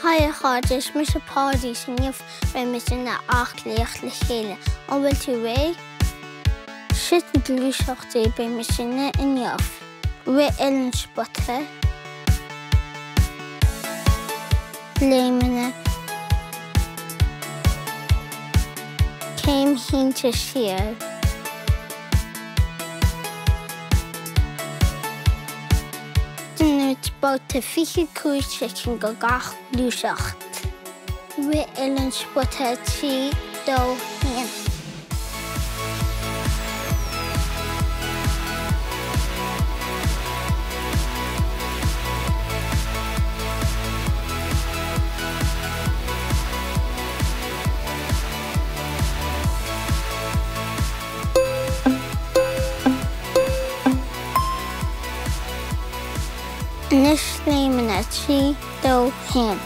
Hi, Hodges, Mr. Party, singing by Mr. Na ACLAÍOCHTA le chéile. An bhfuil tú ré? Siad an glúiseachtaí by Mr. Na inneamh. Rith Ellen Spota. Léimeanna. Céim hiit Siar. Spota fiche cúiseachtain go gach glúiseacht. Rith Ellen Spota 3, 2, 1. Nis Léimeanna 3, 2, 1.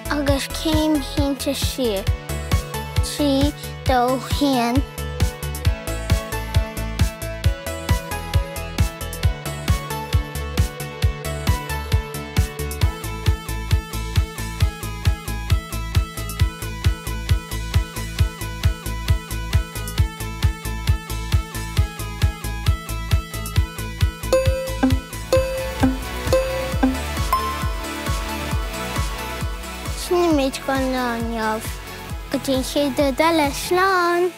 Agus céim hiit Siar. 3, 2, 1. Sinna méid go láinneamh. Go dtí chéad de leis slán.